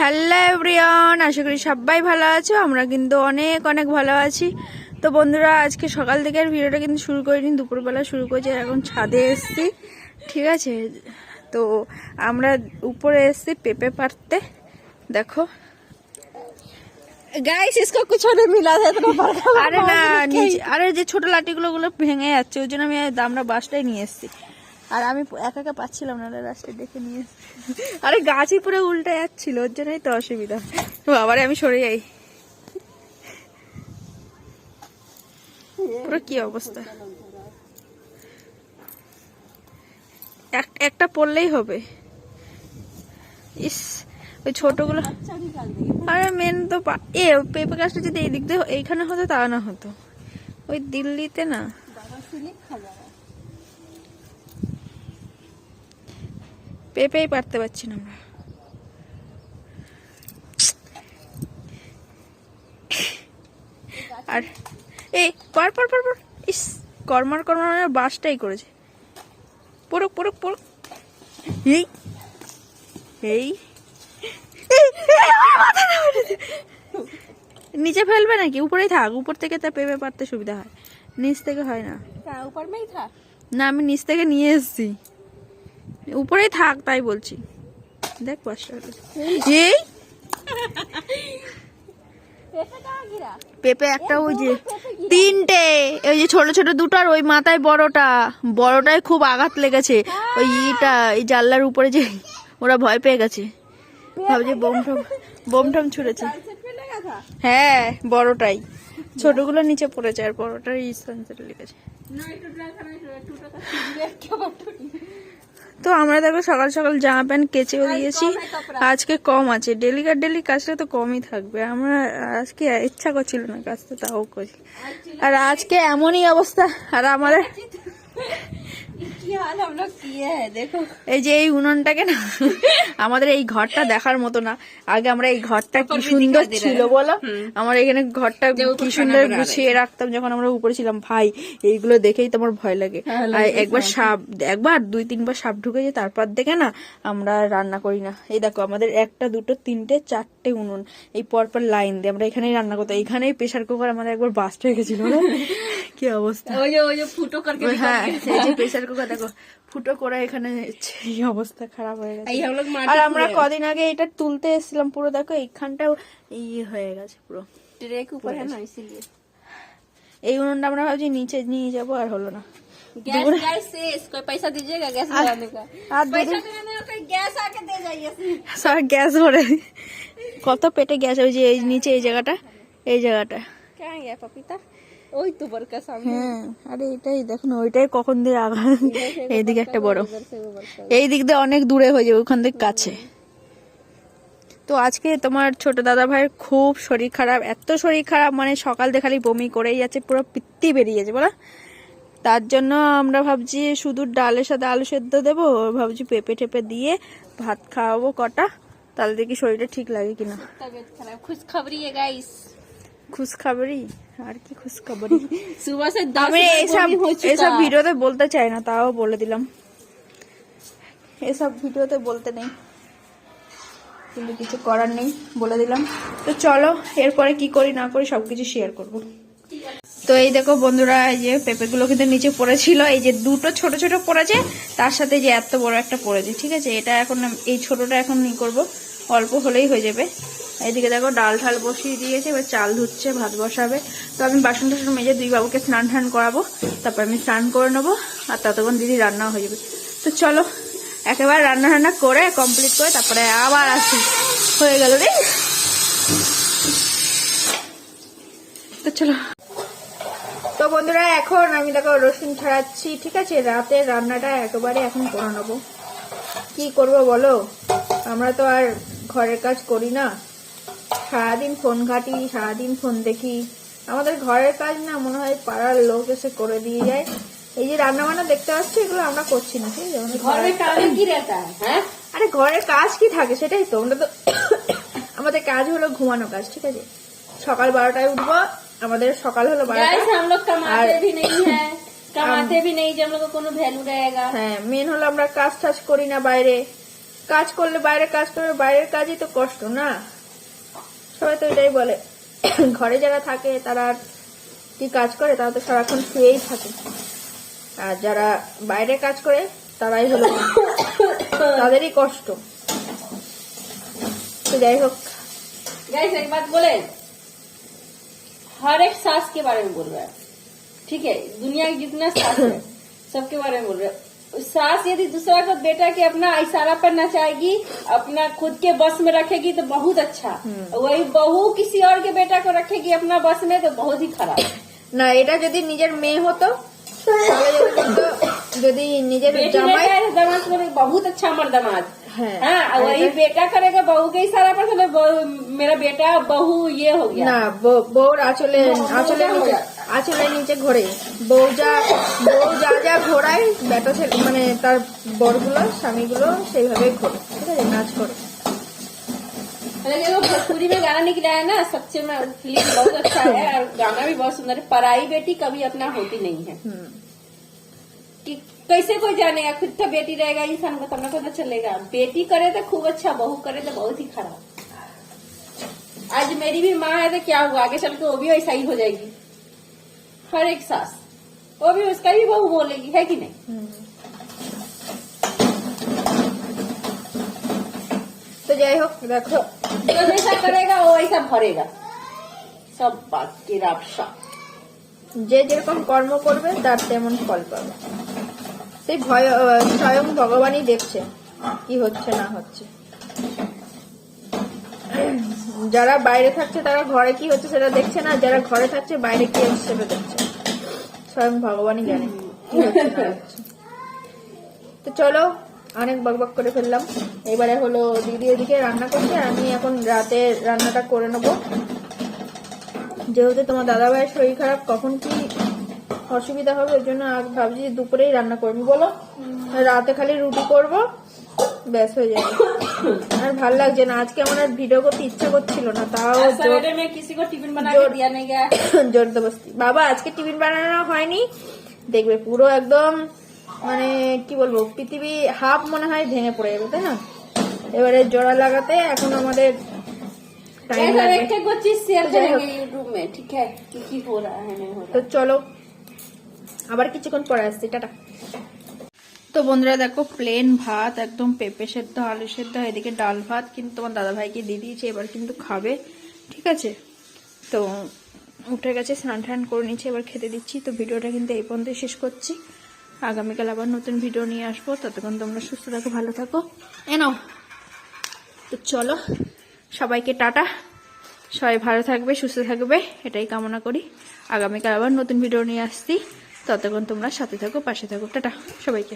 Hello everyone, আশা করি সবাই ভালো আছো। আমরা কিন্তু অনেক অনেক ভালো আছি। তো বন্ধুরা, আজকে সকাল থেকে আর ভিডিওটা কিন্তু শুরু করিনি, দুপুরবেলা শুরু করেছি। এখন ছাদে এসছি, ঠিক আছে। তো আমরা উপরে এসছি পেঁপে পাড়তে। দেখো गाइस इसको कुछ नहीं मिला था तो আরে না, আরে যে ছোট লাঠিগুলো ওগুলো ভেঙে যাচ্ছে, ওই জন্য আমরা বাসটাই নিয়ে এসছি। আর আমি একা একা পাচ্ছিলাম না, রাস্তায় দেখে নিয়ে এসছি। আরে গাছই পুরো উল্টে যাচ্ছিল, ওর জন্যই তো অসুবিধা। আবার আমি সরে যাই, পুরো কি অবস্থা। একটা পড়লেই হবে। ইস, ওই ছোটগুলো। আরে মেন তো পেঁপে গাছটা যদি এই দিক দিয়ে এইখানে হতো তা না হতো, ওই দিল্লিতে না। পেঁপেই পারতে পারছি না আমরা। আর এই পর ইস, কর্মার বাসটাই করেছে। পড়ুক পড়ুক পড়ুক। এই এই নিচে ফেলবে নাকি? উপরেই থাক, উপর থেকে তা পেঁপে পারতে সুবিধা হয়, নিচ থেকে হয় না। ऊपर में ही था না, আমি নিচ থেকে নিয়ে এসেছি, উপরেই থাক তাই বলছি। দেখ বাসটা এই পেঁপে একটা, ওই যে তিনটে, ওই যে ছোট ছোট দুটো, আর ওই মাথায় বড়টায় খুব আঘাত লেগেছে। ওই এই জানলার উপরে যে ওরা ভয় পেয়ে গেছে, ভাবছে বোম টম ছুড়েছে। হ্যাঁ, বড়টাই, ছোটগুলো নিচে পড়েছে, আর বড়টার সানসেটে লেগেছে। তো আমরা দেখো সকাল সকাল জামা প্যান্ট কেচেও দিয়েছি। আজকে কম আছে, ডেলি কাজটা তো কমই থাকবে। আমরা আজকে ইচ্ছা করছিল না কাজটা, তাও করি। আর আজকে এমনই অবস্থা। আর আমাদের এই যে এই উনুনটাকে না, আমাদের এই ঘরটা দেখার মতো না। আগে আমরা এই ঘরটা কি সুন্দর ছিল বলো, আমার এখানে ঘরটা কি সুন্দর গুছিয়ে রাখতাম যখন আমরা উপরে ছিলাম। ভাই, এইগুলো দেখেই তো আমার ভয় লাগে। আর একবার 2-3 বার সাপ ঢুকেছে, তারপর দেখে না আমরা রান্না করি না। এই দেখো আমাদের 1, 2, 3, 4টে উনুন, এই পরপর লাইন দিয়ে আমরা এখানেই রান্না করতাম। এখানেই প্রেসার কুকার আমাদের একবার বাস্ট হয়ে গেছিল, কি অবস্থা। ফুটো करके হ্যাঁ, এই যে প্রেসার কুকার দেখো ফুটো করে এখানে, এই অবস্থা খারাপ হয়ে গেছে। আর আমরা কদিন আগে এটা তুলতে এসেছিলাম, পুরো দেখো এইখানটাও হয়ে গেছে পুরো। ट्रे के ऊपर है ना, इसीलिए এই উনুনটা আমরা ভাবছি নিচে নিয়ে যাবো, আর হলো না। गैस से कोई पैसा दीजिएगा गैस लगाने का। আর पैसा देने का कोई गैस आके दे जाइए। সব গ্যাস ভরে, কত পেটে গ্যাস। ওই যে এই নিচে এই জায়গাটা क्या है पपीता, ওই তো বরকা সামনে। হ্যাঁ, আরে এটাই দেখো না, ওইটাই কখন দিয়ে আঘাত। এইদিকে একটা বড়, এই দিক দিয়ে অনেক দূরে হয়ে যাবে, ওখান থেকে কাছে। তো আজকে তোমার ছোট দাদা ভাইয়ের খুব শরীর খারাপ, এত শরীর খারাপ মানে সকাল দিয়ে খালি বমি করেই যাচ্ছে, পুরো পিত্তি বেরিয়ে যাচ্ছে বলা। তার জন্য আমরা ভাবছি শুধু ডালের সাথে আলু সেদ্ধ দেবো, ভাবছি পেঁপে টেপে দিয়ে ভাত খাওয়াবো কটা, তাহলে দেখি শরীরটা ঠিক লাগে কিনা। तबीयत खराब, खुशखबरी है गाइस। খুশখবরি আর কি খুশখবরি। सुबह से 10 আমি এসব ভিডিওতে বলতে চাই না, তাও বলে দিলাম। এসব ভিডিওতে বলতে নেই, কিন্তু কিছু করার নেই, বলে দিলাম। তো চলো এরপরে কি করি না করি সবকিছু শেয়ার করব। তো এই দেখো বন্ধুরা, এই যে পেঁপেগুলো কিন্তু নিচে পড়েছিল, এই যে দুটো ছোট ছোট পড়েছে, তার সাথে যে এত বড় একটা পড়েছে, ঠিক আছে। এটা এখন এই ছোটটা এখন ই করবো, অল্প হলেই হয়ে যাবে। এইদিকে দেখো ডাল ঠাল বসিয়ে দিয়েছে, এবার চাল ধুচ্ছে, ভাত বসাবে। তো আমি বাসন টাসন মেজে দুই বাবুকে স্নান টান করাবো, তারপর আমি স্নান করে নেবো, আর ততক্ষণ দিদি রান্না হয়ে যাবে। তো চলো একেবারে রান্না করে কমপ্লিট করে তারপরে আবার আসি। হয়ে গেল রে, তো চলো। তো বন্ধুরা, এখন আমি দেখো রসুন ছাড়াচ্ছি, ঠিক আছে। রাতের রান্নাটা একেবারে এখন করে নেবো। কি করব বলো, আমরা তো আর ঘরের কাজ করি না, সারাদিন ফোন ঘাঁটি, সারাদিন ফোন দেখি। আমাদের ঘরের কাজ না মনে হয় পাড়ার লোক এসে করে দিয়ে যায়। এই যে রান্না বান্না দেখতে পাচ্ছি, এগুলো আমরা করছি না, ঠিক আছে। আরে ঘরের কাজ কি থাকে সেটাই তো, আমরা তো আমাদের কাজ হলো ঘুমানো কাজ, ঠিক আছে। সকাল 12টায় উঠবো, আমাদের সকাল হলো 12টা। हम लोग कमाते भी नहीं है, कमाते भी नहीं, जब हम लोग को कोनो वैल्यू रहेगा। হ্যাঁ, মেন হলো আমরা কাজ টাজ করি না বাইরে, কাজ করলে বাইরে কাজ করলে বাইরের কাজই তো কষ্ট না, সবাই তো এটাই বলে। ঘরে যারা থাকে তারা আর কি কাজ করে, তারা তো সারাক্ষণ শুয়েই থাকে, আর যারা বাইরে কাজ করে তারাই হলো তাদেরই কষ্ট। तो যাই হোক गाइस एक बात बोले, हर एक सास के बारे में बोल रहा है, ठीक है? दुनिया की जितना सास है सबके बारे में बोल रहे हैं। सास यदि दूसरा को बेटा के अपना इशारा पर नचाएगी, अपना खुद के बस में रखेगी तो बहुत अच्छा, वही बहू किसी और के बेटा को रखेगी अपना बस में तो बहुत ही खराब। না, এটা যদি নিজের মেয়ে হতো তাহলে যদি নিজের बेटी জামাই, बेटा है दामाद को बहुत अच्छा मर्दामाद, हाँ, हाँ, वही बेटा करेगा बहू के इशारा पर, तो मेरा बेटा बहू ये हो गया না বউর আঁচলের নিচে আঁচলের নিচে ঘোরে, বউ যা যা ঘোরায় বেটা ছেলে মানে তার বরগুলো স্বামীগুলো সেইভাবে ঘোরে, ঠিক আছে, নাচ করে। लेकिन वो भोजपुरी में गाना निकला है ना, सच्चे में फिल्म बहुत अच्छा है और गाना भी बहुत सुंदर है। पराई बेटी कभी अपना होती नहीं है, कि कैसे कोई जानेगा, खुद का बेटी रहेगा इंसान को तब ना पता चलेगा। बेटी करे तो खूब अच्छा, बहू करे तो बहुत ही खराब। आज मेरी भी माँ है तो क्या हुआ, आगे चल के वो भी वैसा ही हो जाएगी। हर एक सास वो भी उसका भी बहू बोलेगी, है कि नहीं? তো যাই হোক দেখো, जो जैसा करेगा वो ऐसा भरेगा, सब बात की राबसा। যে যেরকম কর্ম করবে তার তেমন ফল পাবে। সেই ভয় স্বয়ং ভগবানই দেখছে কি হচ্ছে না হচ্ছে। যারা বাইরে থাকছে তারা ঘরে কি হচ্ছে সেটা দেখছে না, যারা ঘরে থাকছে বাইরে কি হচ্ছে সেটা দেখছে, স্বয়ং ভগবানই জানে কি হচ্ছে না হচ্ছে। তো চলো, অনেক বকবক করে ফেললাম। এবারে হলো দিদি ওদিকে রান্না করছে, আমি এখন রাতে রান্নাটা করে নেবো। যেহেতু তোমার দাদা ভাইয়ের শরীর খারাপ, কখন কি অসুবিধা হবে ওই জন্য ভাবছি দুপুরেই রান্না করবি, বলো রাতে খালি রুটি করব, ব্যাস হয়ে যাবে। আর ভাল লাগছে না, আজকে আমার আর ভিডিও করতে ইচ্ছা করছিল না, তাও सवेरे में किसी को टिफिन बना के दिया नहीं गया। জোরদস্তি। বাবা আজকে টিফিন বানানো হয়নি, দেখবে পুরো একদম মানে কি বলবো, পৃথিবী হাফ মনে হয় ভেঙে পড়ে যাবে, তাই না? এবারে জোড়া লাগাতে এখন আমাদের টাইম ऐसा লাগবে। एक एक चीज शेयर करेंगे यूट्यूब में, ठीक है? कि हो रहा है नहीं हो তো रहा। চলো আবার কিছুক্ষণ পরে আসছি, টাটা। তো বন্ধুরা দেখো, প্লেন ভাত একদম পেঁপে সেদ্ধ আলু সেদ্ধ, এদিকে ডাল ভাত কিন্তু তোমার দাদা ভাইকে দিয়ে দিয়েছে, এবার কিন্তু খাবে, ঠিক আছে? তো উঠে গেছে, স্নান টান করে নিচ্ছে, এবার খেতে দিচ্ছি। তো ভিডিওটা কিন্তু এই পর্যন্তই শেষ করছি, আগামীকাল আবার নতুন ভিডিও নিয়ে আসবো, ততক্ষণ তোমরা সুস্থ থাকো, ভালো থাকো, নাও। তো চলো, সবাইকে টাটা, সবাই ভালো থাকবে সুস্থ থাকবে এটাই কামনা করি। আগামীকাল আবার নতুন ভিডিও নিয়ে আসছি, ততক্ষণ তোমরা সাথে থাকো, পাশে থাকো, টাটা সবাইকে।